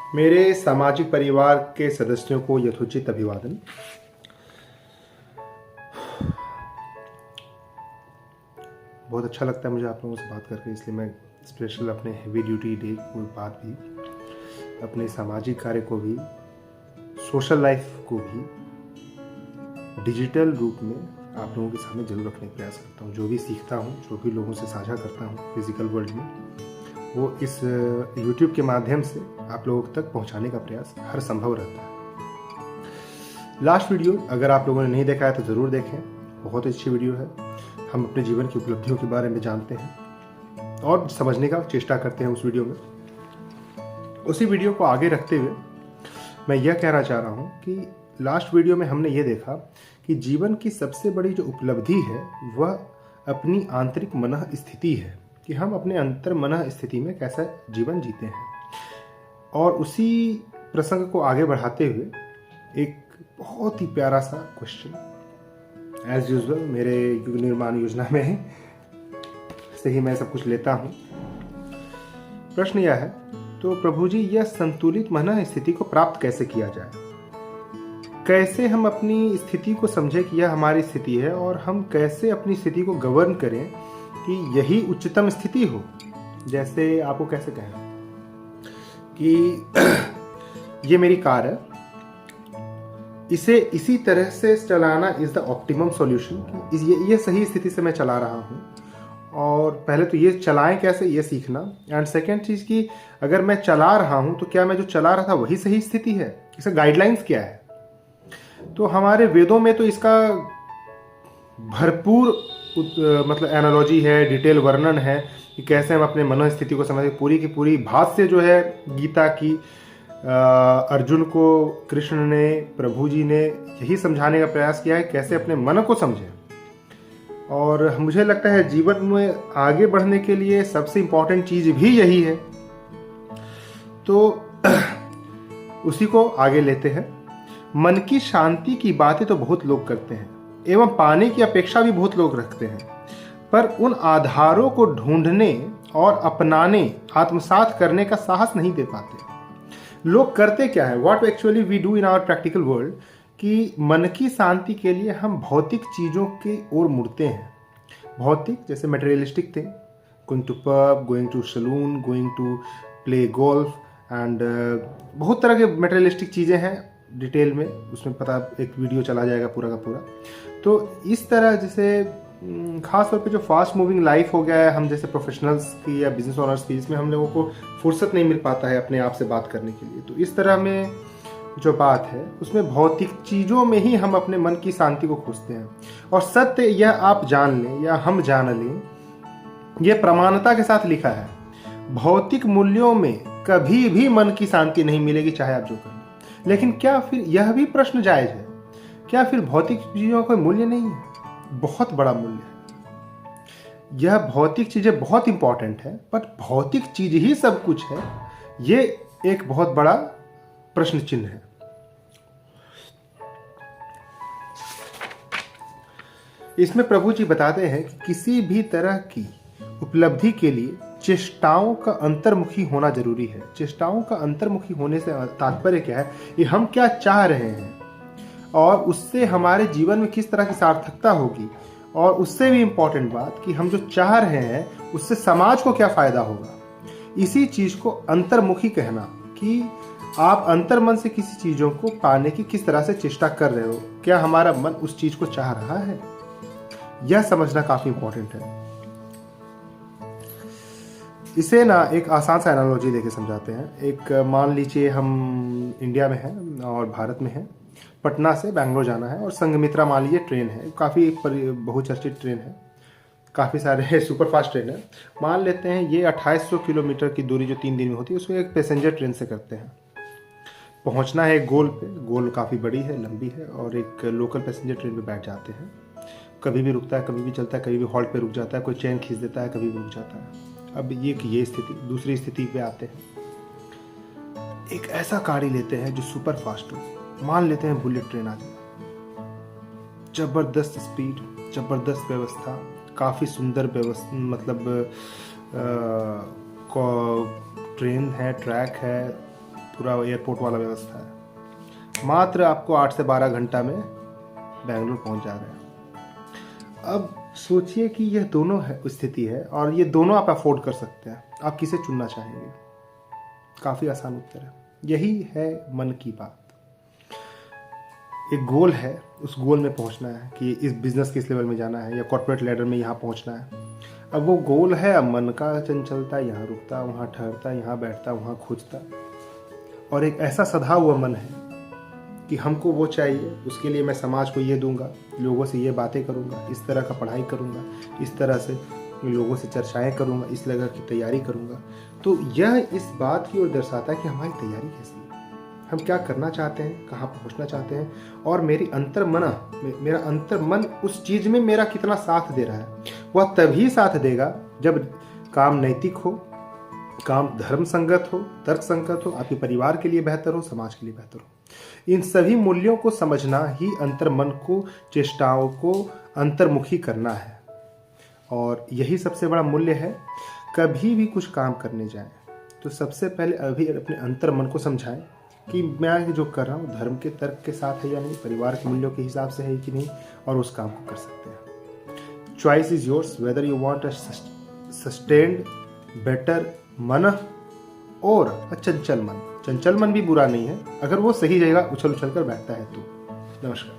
मेरे सामाजिक परिवार के सदस्यों को यथोचित अभिवादन। बहुत अच्छा लगता है मुझे आप लोगों से बात करके, इसलिए मैं स्पेशल अपने हेवी ड्यूटी डे को बात भी, अपने सामाजिक कार्य को भी, सोशल लाइफ को भी डिजिटल रूप में आप लोगों के सामने जरूर रखने का प्रयास करता हूँ। जो भी सीखता हूँ, जो भी लोगों से साझा करता हूँ फिजिकल वर्ल्ड में, वो इस YouTube के माध्यम से आप लोगों तक पहुँचाने का प्रयास हर संभव रहता है। लास्ट वीडियो अगर आप लोगों ने नहीं देखा है तो ज़रूर देखें, बहुत अच्छी वीडियो है। हम अपने जीवन की उपलब्धियों के बारे में जानते हैं और समझने का चेष्टा करते हैं उस वीडियो में। उसी वीडियो को आगे रखते हुए मैं यह कहना चाह रहा हूँ कि लास्ट वीडियो में हमने ये देखा कि जीवन की सबसे बड़ी जो उपलब्धि है वह अपनी आंतरिक मनः स्थिति है, कि हम अपने अंतर मनः स्थिति में कैसा जीवन जीते हैं। और उसी प्रसंग को आगे बढ़ाते हुए एक बहुत ही प्यारा सा क्वेश्चन, एज यूजुअल मेरे युग निर्माण योजना में से ही मैं सब कुछ लेता हूँ। प्रश्न यह है, तो प्रभु जी यह संतुलित मनः स्थिति को प्राप्त कैसे किया जाए? कैसे हम अपनी स्थिति को समझें कि यह हमारी स्थिति है, और हम कैसे अपनी स्थिति को गवर्न करें कि यही उच्चतम स्थिति हो? जैसे आपको कैसे कहें कि ये मेरी कार है, इसे इसी तरह से चलाना इज द ऑप्टिमम सॉल्यूशन, कि ये सही स्थिति से मैं चला रहा हूँ। और पहले तो ये चलाएं कैसे, ये सीखना। एंड सेकेंड चीज़ कि अगर मैं चला रहा हूँ तो क्या मैं जो चला रहा था वही सही स्थिति है? इसका गाइडलाइंस क्या है? तो हमारे वेदों में तो इसका भरपूर मतलब एनालॉजी है, डिटेल वर्णन है कि कैसे हम अपने मनोस्थिति को समझें। पूरी की पूरी भाष्य जो है गीता की, अर्जुन को कृष्ण ने, प्रभु जी ने यही समझाने का प्रयास किया है कैसे अपने मन को समझें। और मुझे लगता है जीवन में आगे बढ़ने के लिए सबसे इम्पोर्टेंट चीज़ भी यही है। तो उसी को आगे लेते हैं। मन की शांति की बातें तो बहुत लोग करते हैं एवं पाने की अपेक्षा भी बहुत लोग रखते हैं, पर उन आधारों को ढूंढने और अपनाने, आत्मसात करने का साहस नहीं दे पाते। लोग करते क्या है, what actually we do in our practical world, कि मन की शांति के लिए हम भौतिक चीज़ों की ओर मुड़ते हैं। भौतिक जैसे materialistic thing, going to pub, going to salon, going to play golf and बहुत तरह के मटेरियलिस्टिक चीज़ें हैं। डिटेल में उसमें पता एक वीडियो चला जाएगा पूरा का पूरा। तो इस तरह जैसे खास तौर पे जो फास्ट मूविंग लाइफ हो गया है, हम जैसे प्रोफेशनल्स की या बिजनेस ओनर्स की, जिसमें हम लोगों को फुर्सत नहीं मिल पाता है अपने आप से बात करने के लिए। तो इस तरह में जो बात है उसमें भौतिक चीज़ों में ही हम अपने मन की शांति को खोजते हैं। और सत्य यह आप जान लें या हम जान लें, यह प्रमाणता के साथ लिखा है, भौतिक मूल्यों में कभी भी मन की शांति नहीं मिलेगी, चाहे आप जो करें। लेकिन क्या फिर यह भी प्रश्न जायज है, क्या फिर भौतिक चीज़ों का कोई मूल्य नहीं है? बहुत बड़ा मूल्य है। यह भौतिक चीज़ें बहुत इंपॉर्टेंट है, पर भौतिक चीज ही सब कुछ है, ये एक बहुत बड़ा प्रश्न चिन्ह है। इसमें प्रभु जी बताते हैं कि किसी भी तरह की उपलब्धि के लिए चेष्टाओं का अंतर्मुखी होना जरूरी है। चेष्टाओं का अंतर्मुखी होने से तात्पर्य क्या है, कि हम क्या चाह रहे हैं और उससे हमारे जीवन में किस तरह की सार्थकता होगी, और उससे भी इम्पोर्टेंट बात कि हम जो चाह रहे हैं उससे समाज को क्या फायदा होगा। इसी चीज को अंतर्मुखी कहना, कि आप अंतर्मन से किसी चीजों को पाने की किस तरह से चेष्टा कर रहे हो, क्या हमारा मन उस चीज को चाह रहा है, यह समझना काफी इंपॉर्टेंट है। इसे ना एक आसान सा एनालॉजी देके समझाते हैं। एक मान लीजिए हम इंडिया में हैं और भारत में हैं, पटना से बैंगलोर जाना है, और संघमित्रा मान लीजिए ट्रेन है, काफ़ी बहुचर्चित ट्रेन है, काफ़ी सारे सुपरफास्ट ट्रेन है। मान लेते हैं ये 2800 किलोमीटर की दूरी जो 3 दिन में होती है उसको एक पैसेंजर ट्रेन से करते हैं। पहुंचना है गोल पे, गोल काफ़ी बड़ी है, लंबी है, और एक लोकल पैसेंजर ट्रेन पे बैठ जाते हैं। कभी भी रुकता है, कभी भी चलता है, कभी भी हॉल्ट पे रुक जाता है, कोई चैन खींच देता है, कभी भी रुक जाता है। अब ये स्थिति, दूसरी स्थिति पे आते हैं। एक ऐसा गाड़ी लेते हैं जो सुपर फास्ट हो, मान लेते हैं बुलेट ट्रेन आ जाए, जबरदस्त स्पीड, जबरदस्त व्यवस्था, काफ़ी सुंदर व्यवस्था, मतलब ट्रेन है, ट्रैक है, पूरा एयरपोर्ट वाला व्यवस्था है। मात्र आपको 8 से 12 घंटा में बेंगलुरु पहुंच जा रहे हैं। अब सोचिए कि यह दोनों है स्थिति है और ये दोनों आप अफोर्ड कर सकते हैं, आप किसे चुनना चाहेंगे? काफ़ी आसान उत्तर है, यही है मन की बात। एक गोल है, उस गोल में पहुंचना है कि इस बिजनेस के इस लेवल में जाना है या कॉर्पोरेट लेडर में यहाँ पहुंचना है। अब वो गोल है, अब मन का चंचलता, यहाँ रुकता, वहाँ ठहरता, यहाँ बैठता, वहाँ खोजता, और एक ऐसा सधा हुआ मन है कि हमको वो चाहिए, उसके लिए मैं समाज को ये दूंगा, लोगों से ये बातें करूंगा, इस तरह का पढ़ाई करूंगा, इस तरह से लोगों से चर्चाएं करूंगा, इस तरह की तैयारी करूंगा। तो यह इस बात की ओर दर्शाता है कि हमारी तैयारी कैसी है, हम क्या करना चाहते हैं, कहाँ पहुँचना चाहते हैं, और मेरा अंतर मन उस चीज़ में मेरा कितना साथ दे रहा है। वह तभी साथ देगा जब काम नैतिक हो, काम धर्म संगत हो, तर्क संगत हो, आपके परिवार के लिए बेहतर हो, समाज के लिए बेहतर हो। इन सभी मूल्यों को समझना ही अंतर मन को, चेष्टाओं को अंतर्मुखी करना है, और यही सबसे बड़ा मूल्य है। कभी भी कुछ काम करने जाएं तो सबसे पहले अभी अपने अंतर मन को समझाएं कि मैं जो कर रहा हूँ धर्म के तर्क के साथ है या नहीं, परिवार के मूल्यों के हिसाब से है कि नहीं, और उस काम को कर सकते हैं। Choice is yours whether you want a sustained better मन और चंचल मन। चंचल मन भी बुरा नहीं है अगर वो सही जगह उछल उछल कर बैठता है तो। नमस्कार।